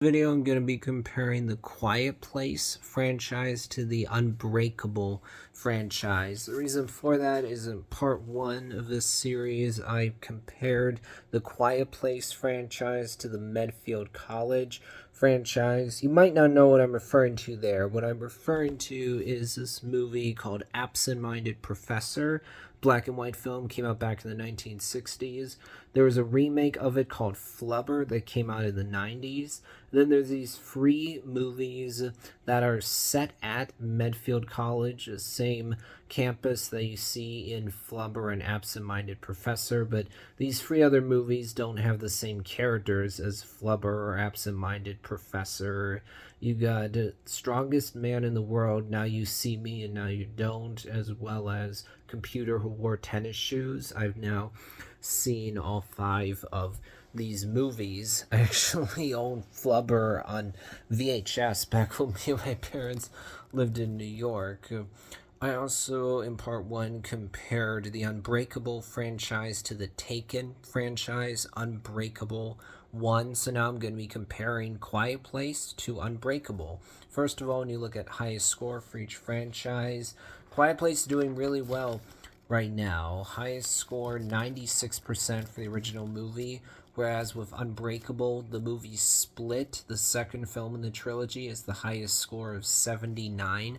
Video I'm going to be comparing the Quiet Place franchise to the Unbreakable franchise. The reason for that is in part one of this series, I compared the Quiet Place franchise to the Medfield College franchise. You might not know what I'm referring to there. What I'm referring to is this movie called Absent Minded Professor. Black and white film, came out back in the 1960s. There was a remake of it called Flubber that came out in the 90s. Then there's these free movies that are set at Medfield College, the same campus that you see in Flubber and Absent Minded Professor, but these free other movies don't have the same characters as Flubber or Absent Minded Professor. You got Strongest Man in the World, Now You See Me and Now You Don't, as well as Computer Who Wore Tennis Shoes. I've now seen all five of these movies. I actually owned Flubber on VHS back when me and my parents lived in New York. I also, in part one, compared the Unbreakable franchise to the Taken franchise, Unbreakable 1. So now I'm going to be comparing Quiet Place to Unbreakable. First of all, when you look at highest score for each franchise, Quiet Place is doing really well right now. Highest score 96% for the original movie, whereas with Unbreakable, the movie Split, the second film in the trilogy, is the highest score of 79%.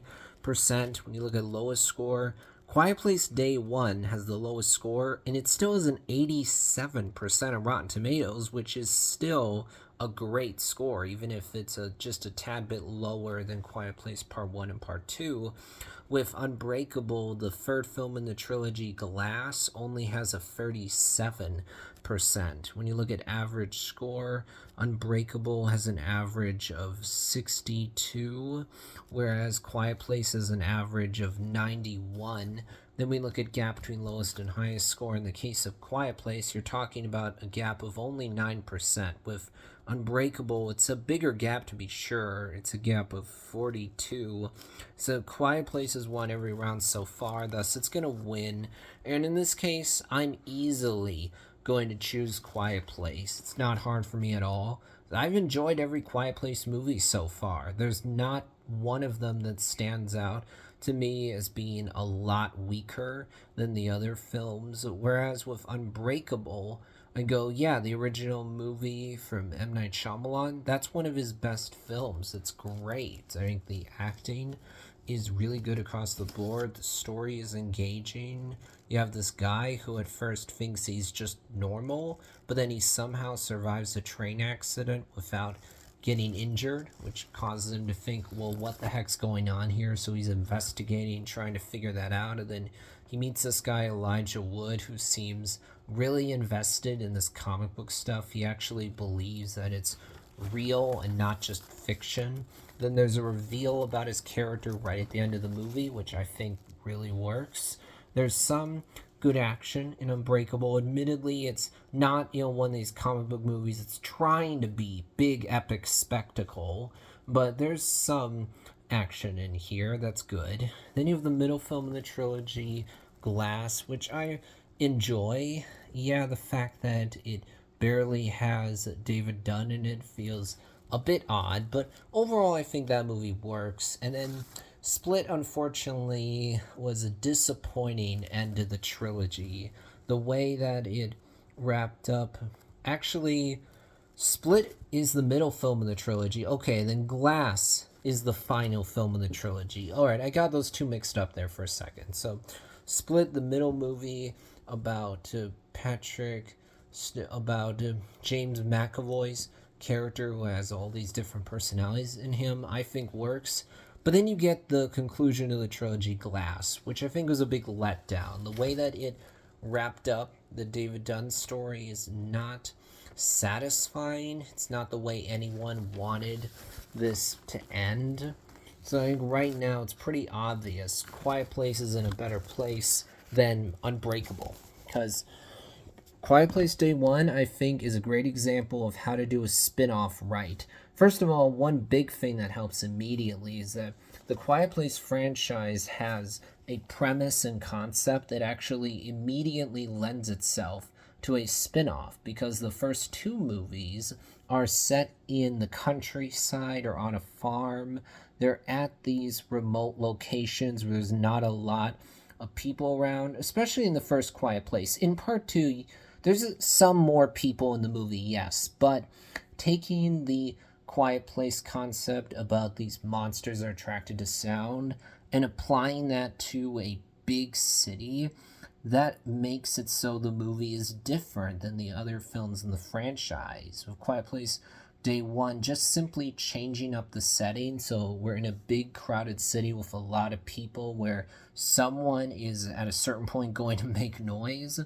When you look at lowest score, Quiet Place Day 1 has the lowest score, and it still has an 87% of Rotten Tomatoes, which is still a great score, even if it's just a tad bit lower than Quiet Place Part 1 and Part 2. With Unbreakable, the third film in the trilogy, Glass, only has a 37%. When you look at average score, Unbreakable has an average of 62, whereas Quiet Place has an average of 91. Then we look at gap between lowest and highest score. In the case of Quiet Place, you're talking about a gap of only 9%. With Unbreakable, it's a bigger gap to be sure. It's a gap of 42. So Quiet Place has won every round so far, thus it's going to win. And in this case, I'm easily going to choose Quiet Place. It's not hard for me at all. I've enjoyed every Quiet Place movie so far. There's not one of them that stands out to me as being a lot weaker than the other films. Whereas with Unbreakable, I go, yeah, the original movie from M. Night Shyamalan, that's one of his best films. It's great. I think the acting is really good across the board. The story is engaging. You have this guy who at first thinks he's just normal, but then he somehow survives a train accident without getting injured, which causes him to think, well, what the heck's going on here? So he's investigating, trying to figure that out. And then he meets this guy, Elijah Wood, who seems really invested in this comic book stuff. He actually believes that it's real and not just fiction. Then there's a reveal about his character right at the end of the movie, which I think really works. There's some good action in Unbreakable. Admittedly, it's not, one of these comic book movies that's trying to be big epic spectacle, but there's some action in here that's good. Then you have the middle film in the trilogy, Glass, which I enjoy. Yeah, the fact that it barely has David Dunn in it feels a bit odd, but overall I think that movie works. And then Split, unfortunately, was a disappointing end to the trilogy. The way that it wrapped up, actually, Split is the middle film in the trilogy. Okay, then Glass is the final film in the trilogy. Alright, I got those two mixed up there for a second. So, Split, the middle movie about James McAvoy's character who has all these different personalities in him, I think works. But then you get the conclusion of the trilogy, Glass, which I think was a big letdown. The way that it wrapped up the David Dunn story is not satisfying. It's not the way anyone wanted this to end. So I think right now it's pretty obvious Quiet Place is in a better place than Unbreakable. Because Quiet Place Day 1, I think, is a great example of how to do a spin-off right. First of all, one big thing that helps immediately is that the Quiet Place franchise has a premise and concept that actually immediately lends itself to a spin-off, because the first two movies are set in the countryside or on a farm. They're at these remote locations where there's not a lot of people around, especially in the first Quiet Place. In part two, there's some more people in the movie, yes, but taking the Quiet Place concept about these monsters are attracted to sound and applying that to a big city, that makes it so the movie is different than the other films in the franchise. With Quiet Place Day One, just simply changing up the setting, so we're in a big crowded city with a lot of people where someone is at a certain point going to make noise,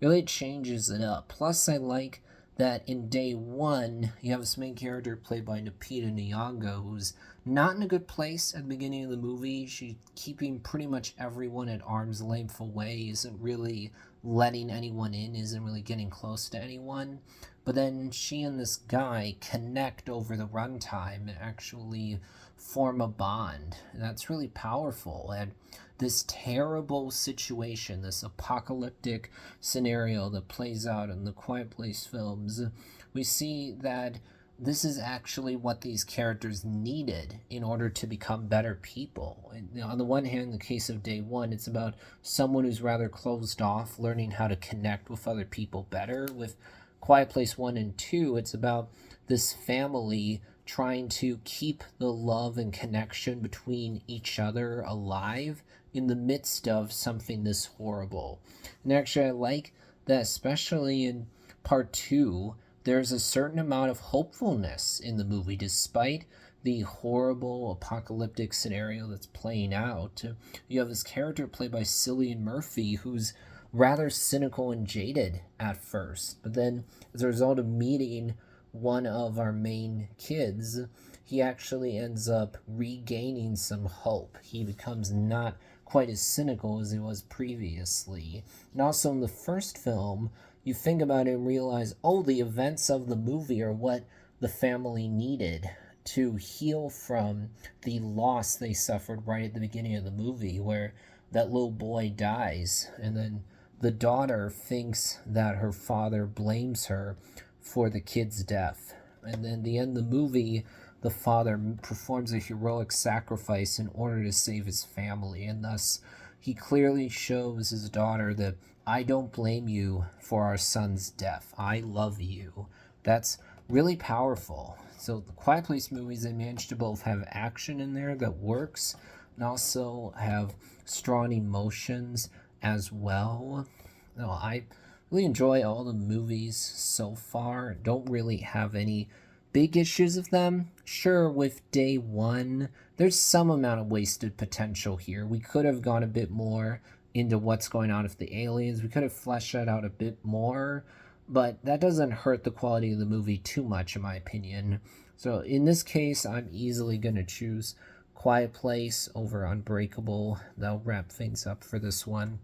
really changes it up. Plus, I like that in Day One, you have this main character played by Lupita Nyong'o, who's not in a good place at the beginning of the movie. She's keeping pretty much everyone at arm's length away, isn't really letting anyone in, isn't really getting close to anyone. But then she and this guy connect over the runtime and actually form a bond. And that's really powerful. And this terrible situation, this apocalyptic scenario that plays out in the Quiet Place films, we see that this is actually what these characters needed in order to become better people. And on the one hand, in the case of Day One, it's about someone who's rather closed off, learning how to connect with other people better. With Quiet Place 1 and 2, it's about this family trying to keep the love and connection between each other alive in the midst of something this horrible. And actually, I like that, especially in part 2, there's a certain amount of hopefulness in the movie, despite the horrible apocalyptic scenario that's playing out. You have this character played by Cillian Murphy, who's rather cynical and jaded at first, but then as a result of meeting one of our main kids, he actually ends up regaining some hope. He becomes not quite as cynical as he was previously. And also in the first film, you think about it and realize, oh, the events of the movie are what the family needed to heal from the loss they suffered right at the beginning of the movie, where that little boy dies, and then the daughter thinks that her father blames her for the kid's death. And then at the end of the movie, the father performs a heroic sacrifice in order to save his family, and thus he clearly shows his daughter that I don't blame you for our son's death. I love you. That's really powerful. So the Quiet Place movies, they managed to both have action in there that works and also have strong emotions as well. No, I really enjoy all the movies so far. Don't really have any big issues with them. Sure, with Day One, there's some amount of wasted potential here. We could have gone a bit more into what's going on with the aliens. We could have fleshed that out a bit more, but that doesn't hurt the quality of the movie too much, in my opinion. So in this case, I'm easily going to choose Quiet Place over Unbreakable. That'll wrap things up for this one.